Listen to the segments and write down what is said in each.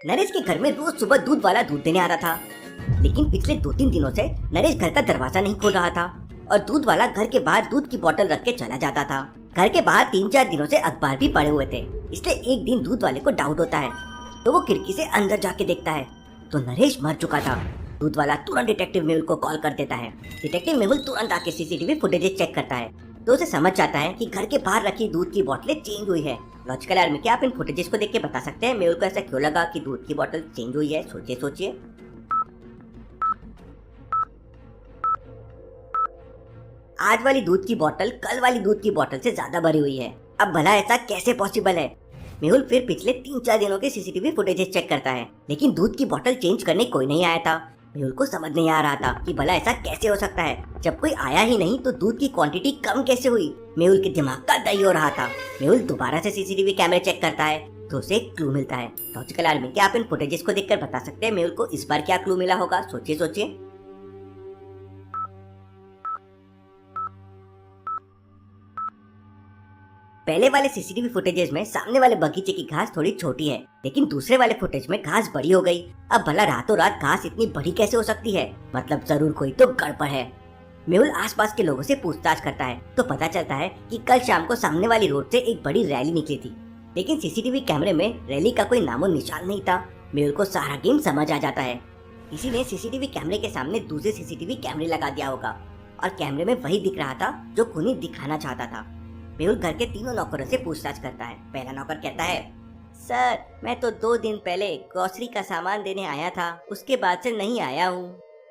नरेश के घर में रोज सुबह दूध वाला दूध देने आता था, लेकिन पिछले 2-3 दिनों से नरेश घर का दरवाजा नहीं खोल रहा था और दूध वाला घर के बाहर दूध की बोतल रख के चला जाता था। घर के बाहर 3-4 दिनों से अखबार भी पड़े हुए थे, इसलिए एक दिन दूध वाले को डाउट होता है तो वो खिड़की से अंदर जाके देखता है तो नरेश मर चुका था। दूध वाला तुरंत डिटेक्टिव मेहुल को कॉल कर देता है। डिटेक्टिव मेहुल तुरंत आके सीसीटीवी फुटेज चेक करता है तो उसे समझ जाता है कि घर के बाहर रखी दूध की बोतलें चेंज हुई है। लॉजिकल आर्मी, क्या आप इन फुटेजेस को देख के बता सकते हैं मेहुल को ऐसा क्यों लगा कि दूध की बोतल चेंज हुई है? सोचिए सोचिए। आज वाली दूध की बोतल कल वाली दूध की बोतल से ज्यादा भरी हुई है। अब भला ऐसा कैसे पॉसिबल है? मेहुल फिर पिछले 3-4 दिनों के सीसीटीवी फुटेजेस चेक करता है, लेकिन दूध की बोतल चेंज करने कोई नहीं आया था। मेहुल को समझ नहीं आ रहा था कि भला ऐसा कैसे हो सकता है। जब कोई आया ही नहीं तो दूध की क्वांटिटी कम कैसे हुई? मेहुल के दिमाग का दही हो रहा था। मेहुल दोबारा से सीसीटीवी कैमरे चेक करता है तो उसे एक क्लू मिलता है। लॉजिकल आर्मी, क्या आप इन फुटेजेस को देखकर बता सकते हैं मेहुल को इस बार क्या क्लू मिला होगा? सोचिए सोचिए। पहले वाले सीसीटीवी फुटेजेस में सामने वाले बगीचे की घास थोड़ी छोटी है, लेकिन दूसरे वाले फुटेज में घास बड़ी हो गई। अब भला रातों रात घास इतनी बड़ी कैसे हो सकती है? मतलब जरूर कोई तो गड़बड़ है। मेहुल आसपास के लोगों से पूछताछ करता है तो पता चलता है कि कल शाम को सामने वाली रोड से एक बड़ी रैली निकली थी, लेकिन सीसीटीवी कैमरे में रैली का कोई नामो निशान नहीं था। मेहुल को सारा गेम समझ आ जाता है। किसी ने सीसीटीवी कैमरे के सामने दूसरे सीसीटीवी कैमरे लगा दिया होगा और कैमरे में वही दिख रहा था जो खूनी दिखाना चाहता था। मेहुल घर के तीनों नौकरों से पूछताछ करता है। पहला नौकर कहता है, सर मैं तो 2 दिन पहले ग्रोसरी का सामान देने आया था, उसके बाद से नहीं आया हूँ।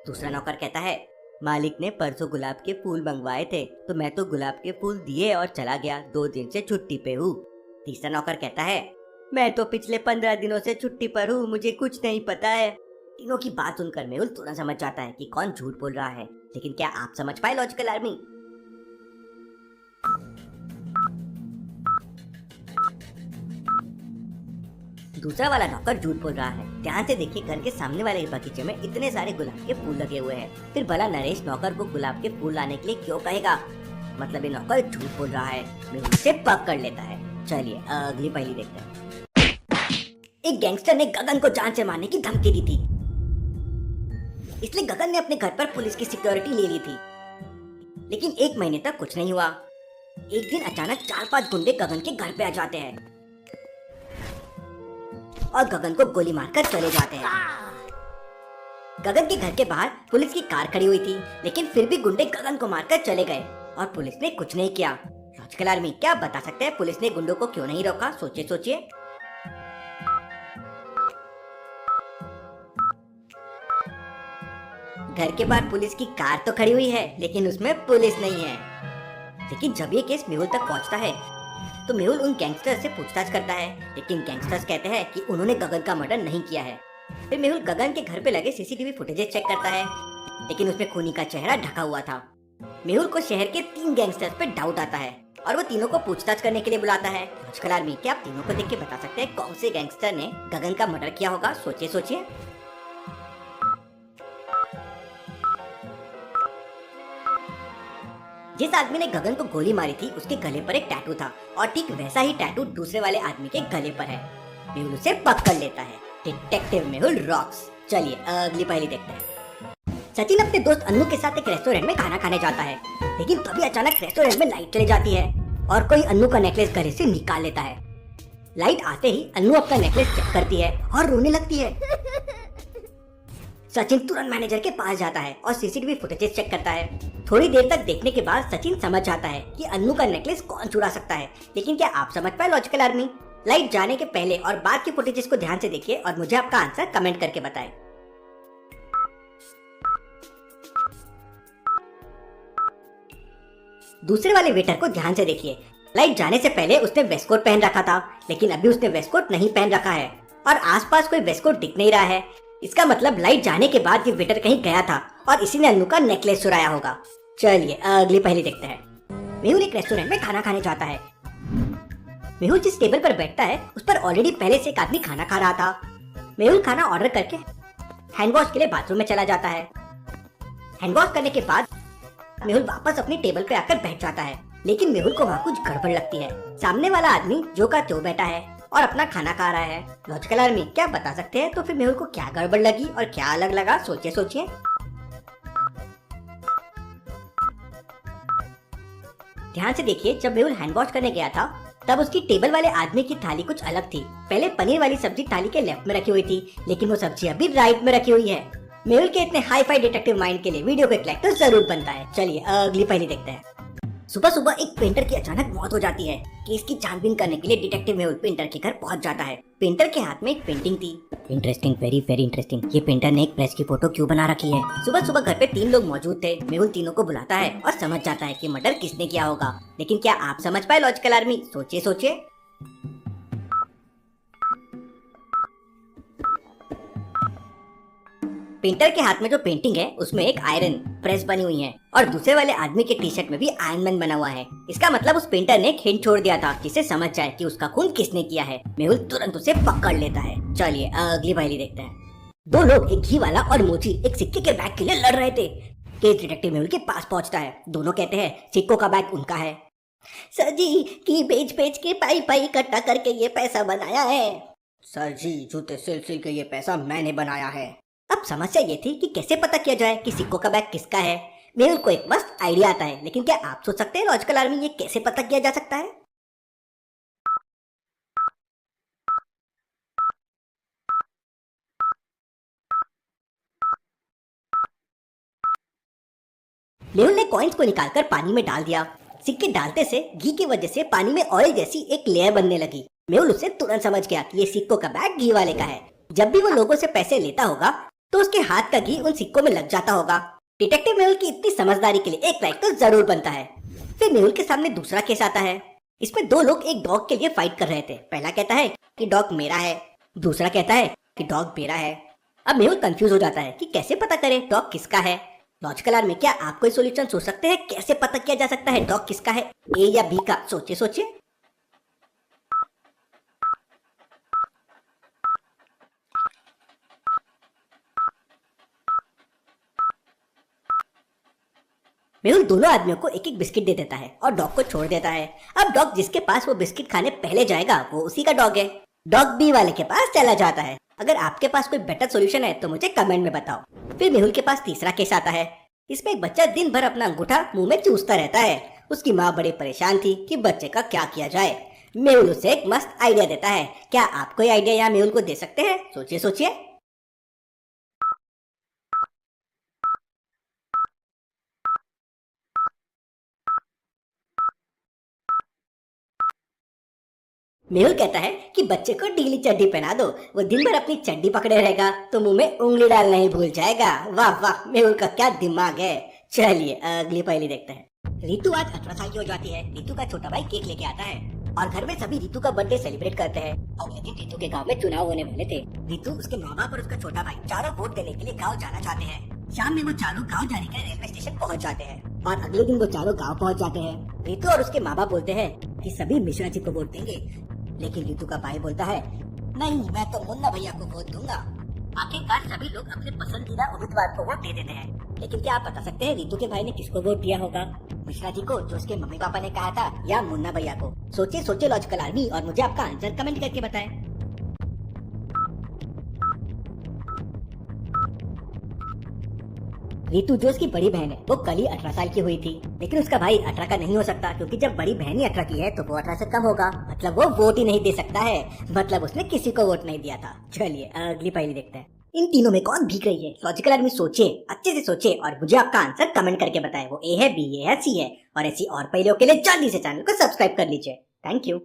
दूसरा नौकर कहता है, मालिक ने परसों गुलाब के फूल मंगवाए थे तो मैं तो गुलाब के फूल दिए और चला गया, 2 दिन से छुट्टी पे हूँ। तीसरा नौकर कहता है, मैं तो पिछले 15 दिनों से छुट्टी पर हूँ, मुझे कुछ नहीं पता है। तीनों की बात सुनकर मेहुल तुरंत समझ जाता है कि कौन झूठ बोल रहा है, लेकिन क्या आप समझ पाए लॉजिकल आर्मी? दूसरा वाला नौकर झूठ बोल रहा है। ध्यान से देखिए, घर के सामने वाले बगीचे में इतने सारे गुलाब के फूल लगे हुए हैं, फिर भला नरेश नौकर को गुलाब के फूल लाने के लिए क्यों कहेगा? मतलब ये नौकर झूठ बोल रहा है। मेहुल उसे पकड़ लेता है। चलिए अगली पहेली देखते हैं। एक गैंगस्टर ने गगन को जान से मारने की धमकी दी थी, इसलिए गगन ने अपने घर पर पुलिस की सिक्योरिटी ले ली थी, लेकिन 1 महीने तक कुछ नहीं हुआ। एक दिन अचानक 4-5 गुंडे गगन के घर पे आ जाते हैं और गगन को गोली मारकर चले जाते हैं। गगन के घर के बाहर पुलिस की कार खड़ी हुई थी, लेकिन फिर भी गुंडे गगन को मारकर चले गए और पुलिस ने कुछ नहीं किया। लॉजिकल आर्मी, क्या आप बता सकते हैं पुलिस ने गुंडों को क्यों नहीं रोका? सोचिए सोचिए। घर के बाहर पुलिस की कार तो खड़ी हुई है, लेकिन उसमें पुलिस नहीं है। लेकिन जब ये केस मेहुल तक पहुंचता है तो मेहुल उन गैंगस्टर्स से पूछताछ करता है, लेकिन गैंगस्टर्स कहते हैं कि उन्होंने गगन का मर्डर नहीं किया है। फिर मेहुल गगन के घर पे लगे सीसीटीवी फुटेजेस चेक करता है, लेकिन उसमें खूनी का चेहरा ढका हुआ था। मेहुल को शहर के 3 गैंगस्टर्स पे डाउट आता है और वो तीनों को पूछताछ करने के लिए बुलाता है। लॉजिकल आर्मी, क्या आप तीनों को देख के बता सकते हैं कौन से गैंगस्टर ने गगन का मर्डर किया होगा? सोचिए सोचिए। जिस आदमी ने गगन को गोली मारी थी उसके गले पर एक टैटू था और ठीक वैसा ही टैटू दूसरे वाले आदमी के गले पर है। मेहुल उसे पकड़ लेता है। Detective Mehul rocks. चलिए अगली पहेली देखते हैं। सचिन अपने दोस्त अन्नू के साथ एक रेस्टोरेंट में खाना खाने जाता है, लेकिन तभी अचानक रेस्टोरेंट में लाइट चली जाती है और कोई अन्नू का नेकलेस गले से निकाल लेता है। लाइट आते ही अन्नू अपना नेकलेस चेक करती है और रोने लगती है। सचिन तुरंत मैनेजर के पास जाता है और सीसीटीवी फुटेजेस चेक करता है। थोड़ी देर तक देखने के बाद सचिन समझ जाता है कि अन्नू का नेकलेस कौन चुरा सकता है, लेकिन क्या आप समझ पाए लॉजिकल आर्मी? लाइट जाने के पहले और बाद के फुटेजेस को ध्यान से देखिए और मुझे आपका आंसर कमेंट करके बताएं। दूसरे वाले वेटर को ध्यान से देखिए। लाइट जाने से पहले उसने वेस्ट कोट पहन रखा था, लेकिन अभी उसने वेस्ट कोट नहीं पहन रखा है और आसपास कोई वेस्ट कोट दिख नहीं रहा है। इसका मतलब लाइट जाने के बाद ये वेटर कहीं गया था और इसी ने अन्नू का नेकलेस चुराया होगा। चलिए अगली पहेली देखते हैं। मेहुल एक रेस्टोरेंट में खाना खाने जाता है। मेहुल जिस टेबल पर बैठता है उस पर ऑलरेडी पहले से एक आदमी खाना खा रहा था। मेहुल खाना ऑर्डर करके हैंड वॉश के लिए बाथरूम में चला जाता है। हैंड वॉश करने के बाद मेहुल वापस अपनी टेबल पे आकर बैठ जाता है, लेकिन मेहुल को वहाँ कुछ गड़बड़ लगती है। सामने वाला आदमी जो का त्यों बैठा है और अपना खाना खा रहा है। लॉजिकल आर्मी क्या बता सकते हैं तो फिर मेहुल को क्या गड़बड़ लगी और क्या अलग लगा, सोचिए सोचिए। ध्यान से देखिए, जब मेहुल हैंड वॉश करने गया था तब उसकी टेबल वाले आदमी की थाली कुछ अलग थी। पहले पनीर वाली सब्जी थाली के लेफ्ट में रखी हुई थी, लेकिन वो सब्जी अभी राइट में रखी हुई है। मेहुल के इतने हाई फाई डिटेक्टिव माइंड के लिए वीडियो को एक लाइक तो जरूर बनता है। चलिए अगली पहेली देखते हैं। सुबह सुबह एक पेंटर की अचानक मौत हो जाती है। केस की छानबीन करने के लिए डिटेक्टिव मेहुल पेंटर के घर पहुंच जाता है। पेंटर के हाथ में एक पेंटिंग थी। Interesting, very very interesting. ये पेंटर ने एक प्रेस की फोटो क्यों बना रखी है? सुबह सुबह घर पे 3 लोग मौजूद थे। मेहुल तीनों को बुलाता है और समझ जाता है कि मर्डर किसने किया होगा। लेकिन क्या आप समझ पाए लॉजिकल आर्मी? सोचिए सोचिए। पेंटर के हाथ में जो पेंटिंग है उसमें एक आयरन प्रेस बनी हुई है और दूसरे वाले आदमी के टी शर्ट में भी आयरन मैन बना हुआ है। इसका मतलब उस पेंटर ने एक हिंट छोड़ दिया था जिससे समझ जाए कि उसका खून किसने किया है। मेहुल तुरंत उसे पकड़ लेता है। चलिए अगली पहेली देखते हैं। 2 लोग, एक घी वाला और मोची, एक सिक्के के बैग के लिए लड़ रहे थे। केस डिटेक्टिव मेहुल के पास पहुंचता है। दोनों कहते हैं सिक्कों का बैग उनका है। सर जी, घी बेच बेच के पाई पाई इकट्ठा करके ये पैसा बनाया है। सर जी, जूते सिल सिल के ये पैसा मैंने बनाया है। अब समस्या ये थी कि कैसे पता किया जाए कि सिक्कों का बैग किसका है। मेहुल को एक मस्त आइडिया आता है, लेकिन क्या आप सोच सकते हैं लॉजिकल आर्मी ये कैसे पता किया जा सकता है? मेहुल ने कॉइन्स को निकालकर पानी में डाल दिया। सिक्के डालते से घी की वजह से पानी में ऑयल जैसी एक लेयर बनने लगी। मेहुल उससे तुरंत समझ गया कि ये सिक्कों का बैग घी वाले का है। जब भी वो लोगों से पैसे लेता होगा तो उसके हाथ का घी उन सिक्कों में लग जाता होगा। डिटेक्टिव मेहुल की इतनी समझदारी के लिए एक लाइक तो जरूर बनता है। फिर मेहुल के सामने दूसरा केस आता है। इसमें 2 लोग एक डॉग के लिए फाइट कर रहे थे। पहला कहता है कि डॉग मेरा है, दूसरा कहता है कि डॉग मेरा है। अब मेहुल कंफ्यूज हो जाता है कि कैसे पता करे डॉग किसका है। लॉजिकल आर्मी क्या आप कोई सॉल्यूशन सोच सकते हैं कैसे पता किया जा सकता है डॉग किसका है, ए या बी का? सोचिए सोचिए। मेहुल दोनों आदमियों को एक एक बिस्किट दे देता है और डॉग को छोड़ देता है। अब डॉग जिसके पास वो बिस्किट खाने पहले जाएगा वो उसी का डॉग है। डॉग बी वाले के पास चला जाता है। अगर आपके पास कोई बेटर सॉल्यूशन है तो मुझे कमेंट में बताओ। फिर मेहुल के पास तीसरा केस आता है। इसमें एक बच्चा दिन भर अपना अंगूठा मुंह में चूसता रहता है। उसकी माँ बड़ी परेशान थी कि बच्चे का क्या किया जाए। मेहुल उसे एक मस्त आइडिया देता है। क्या आप कोई आइडिया यहाँ मेहुल को दे सकते हैं? सोचिए सोचिए। मेहुल कहता है कि बच्चे को ढीली चड्डी पहना दो, वो दिन भर अपनी चड्डी पकड़े रहेगा तो मुंह में उंगली डालना ही भूल जाएगा। वाह वाह, मेहुल का क्या दिमाग है। चलिए अगली पहेली देखते हैं। रितु आज 18 साल की हो जाती है। रितु का छोटा भाई केक लेके आता है और घर में सभी रितु का बर्थडे सेलिब्रेट करते हैं। अगले दिन रितु के गांव में चुनाव होने वाले थे। रितु, उसके माँ बाप और उसका छोटा भाई चारों वोट देने के लिए गाँव जाना चाहते हैं। शाम में वो चारों गाँव जाने के रेलवे स्टेशन पहुँच जाते हैं और अगले दिन वो चारों गाँव पहुँच जाते हैं। रितु और उसके माँ बाप बोलते हैं कि सभी मिश्रा जी को वोट देंगे, लेकिन रितु का भाई बोलता है नहीं, मैं तो मुन्ना भैया को वोट दूंगा। आखिरकार सभी लोग अपने पसंदीदा उम्मीदवार को वोट दे देते हैं। लेकिन क्या आप बता सकते हैं रितु के भाई ने किसको वोट दिया होगा? मिश्रा जी को, जो उसके मम्मी पापा ने कहा था, या मुन्ना भैया को? सोचिए सोचिए लॉजिकल आर्मी, और मुझे आपका आंसर कमेंट करके बताएं। रितु जो उसकी बड़ी बहन है वो कल ही 18 साल की हुई थी, लेकिन उसका भाई 18 का नहीं हो सकता क्योंकि जब बड़ी बहन ही 18 की है तो वो 18 से कम होगा, मतलब वो वोट ही नहीं दे सकता है, मतलब उसने किसी को वोट नहीं दिया था। चलिए अगली पहेली देखते हैं। इन तीनों में कौन भीग रही है? लॉजिकल आदमी सोचे, अच्छे से सोचे और मुझे आपका आंसर कमेंट करके बताएं। वो ए है, बी है, सी है। और ऐसी और पहेलियों के लिए जल्दी से चैनल को सब्सक्राइब कर लीजिए। Thank you.